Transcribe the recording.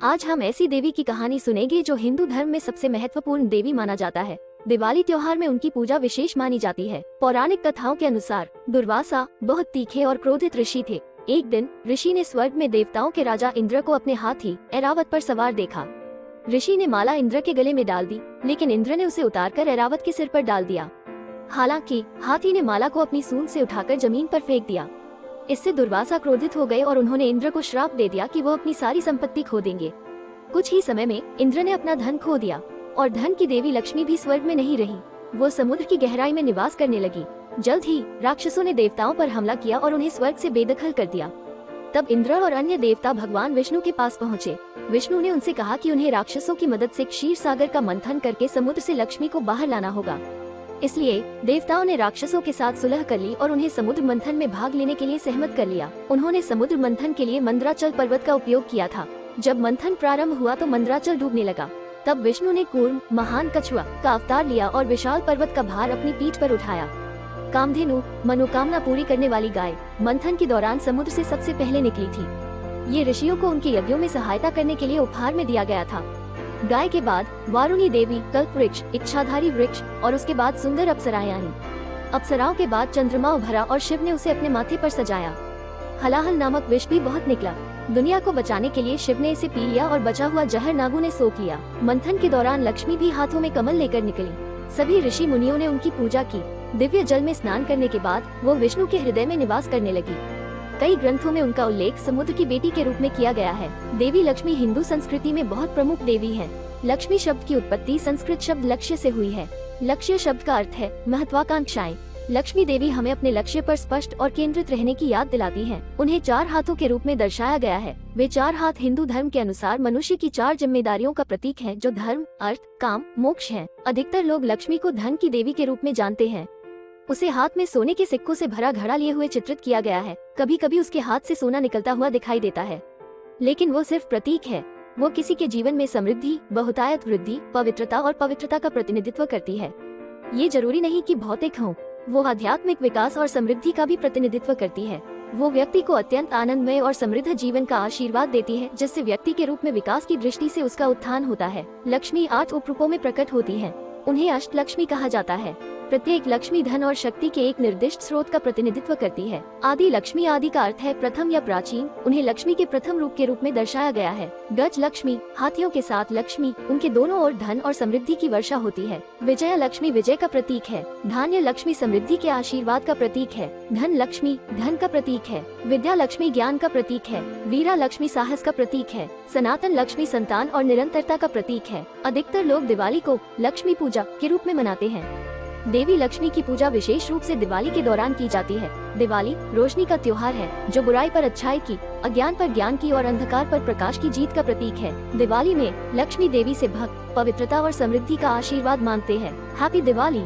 आज हम ऐसी देवी की कहानी सुनेंगे जो हिंदू धर्म में सबसे महत्वपूर्ण देवी माना जाता है। दिवाली त्योहार में उनकी पूजा विशेष मानी जाती है। पौराणिक कथाओं के अनुसार दुर्वासा बहुत तीखे और क्रोधित ऋषि थे। एक दिन ऋषि ने स्वर्ग में देवताओं के राजा इंद्र को अपने हाथी ऐरावत पर सवार देखा। ऋषि ने माला इंद्र के गले में डाल दी, लेकिन इंद्र ने उसे उतारकर ऐरावत के सिर पर डाल दिया। हालांकि हाथी ने माला को अपनी सूंड से उठाकर जमीन पर फेंक दिया। इससे दुर्वासा क्रोधित हो गए और उन्होंने इंद्र को श्राप दे दिया कि वो अपनी सारी संपत्ति खो देंगे। कुछ ही समय में इंद्र ने अपना धन खो दिया और धन की देवी लक्ष्मी भी स्वर्ग में नहीं रही। वो समुद्र की गहराई में निवास करने लगी। जल्द ही राक्षसों ने देवताओं पर हमला किया और उन्हें स्वर्ग से बेदखल कर दिया। तब इंद्र और अन्य देवता भगवान विष्णु के पास पहुँचे। विष्णु ने उनसे कहा कि उन्हें राक्षसों की मदद से क्षीर सागर का मंथन करके समुद्र से लक्ष्मी को बाहर लाना होगा। इसलिए देवताओं ने राक्षसों के साथ सुलह कर ली और उन्हें समुद्र मंथन में भाग लेने के लिए सहमत कर लिया। उन्होंने समुद्र मंथन के लिए मंदराचल पर्वत का उपयोग किया था। जब मंथन प्रारंभ हुआ तो मंदराचल डूबने लगा। तब विष्णु ने कूर्म महान कछुआ का अवतार लिया और विशाल पर्वत का भार अपनी पीठ पर उठाया। कामधेनु मनोकामना पूरी करने वाली गाय मंथन के दौरान समुद्र से सबसे पहले निकली थी। ये ऋषियों को उनके यज्ञों में सहायता करने के लिए उपहार में दिया गया था। गाय के बाद वारुणी देवी, कल्प वृक्ष, इच्छाधारी वृक्ष और उसके बाद सुंदर अप्सराएं आईं। अप्सराओं के बाद चंद्रमा उभरा और शिव ने उसे अपने माथे पर सजाया। हलाहल नामक विष भी बहुत निकला। दुनिया को बचाने के लिए शिव ने इसे पी लिया और बचा हुआ जहर नागों ने सोख लिया। मंथन के दौरान लक्ष्मी भी हाथों में कमल लेकर निकली। सभी ऋषि मुनियों ने उनकी पूजा की। दिव्य जल में स्नान करने के बाद वो विष्णु के हृदय में निवास करने लगी। कई ग्रंथों में उनका उल्लेख समुद्र की बेटी के रूप में किया गया है। देवी लक्ष्मी हिंदू संस्कृति में बहुत प्रमुख देवी है। लक्ष्मी शब्द की उत्पत्ति संस्कृत शब्द लक्ष्य से हुई है। लक्ष्य शब्द का अर्थ है महत्वाकांक्षाएं। लक्ष्मी देवी हमें अपने लक्ष्य पर स्पष्ट और केंद्रित रहने की याद दिलाती हैं। उन्हें 4 हाथों के रूप में दर्शाया गया है। वे 4 हाथ हिंदू धर्म के अनुसार मनुष्य की 4 जिम्मेदारियों का प्रतीक हैं, जो धर्म, अर्थ, काम, मोक्ष हैं। अधिकतर लोग लक्ष्मी को धन की देवी के रूप में जानते हैं। उसे हाथ में सोने के सिक्कों से भरा घड़ा लिए हुए चित्रित किया गया है। कभी कभी उसके हाथ से सोना निकलता हुआ दिखाई देता है, लेकिन वो सिर्फ प्रतीक है। वो किसी के जीवन में समृद्धि, बहुतायत वृद्धि, पवित्रता और पवित्रता का प्रतिनिधित्व करती है। ये जरूरी नहीं कि भौतिक हो, वो आध्यात्मिक विकास और समृद्धि का भी प्रतिनिधित्व करती है। वो व्यक्ति को अत्यंत आनंदमय और समृद्ध जीवन का आशीर्वाद देती है, जिससे व्यक्ति के रूप में विकास की दृष्टि से उसका उत्थान होता है। लक्ष्मी 8 उपरूपों में प्रकट होती है। उन्हें अष्टलक्ष्मी कहा जाता है। प्रत्येक लक्ष्मी धन और शक्ति के एक निर्दिष्ट स्रोत का प्रतिनिधित्व करती है। आदि लक्ष्मी, आदि का अर्थ है प्रथम या प्राचीन। उन्हें लक्ष्मी के प्रथम रूप के रूप में दर्शाया गया है। गज लक्ष्मी, हाथियों के साथ लक्ष्मी, उनके दोनों ओर धन और समृद्धि की वर्षा होती है। विजया लक्ष्मी विजय का प्रतीक है। धान्य लक्ष्मी समृद्धि के आशीर्वाद का प्रतीक है। धन लक्ष्मी धन का प्रतीक है। विद्या लक्ष्मी ज्ञान का प्रतीक है। वीरा लक्ष्मी साहस का प्रतीक है। सनातन लक्ष्मी संतान और निरंतरता का प्रतीक है। अधिकतर लोग दिवाली को लक्ष्मी पूजा के रूप में मनाते हैं। देवी लक्ष्मी की पूजा विशेष रूप से दिवाली के दौरान की जाती है। दिवाली रोशनी का त्योहार है, जो बुराई पर अच्छाई की, अज्ञान पर ज्ञान की और अंधकार पर प्रकाश की जीत का प्रतीक है। दिवाली में लक्ष्मी देवी से भक्त पवित्रता और समृद्धि का आशीर्वाद मांगते हैं। हैप्पी दिवाली।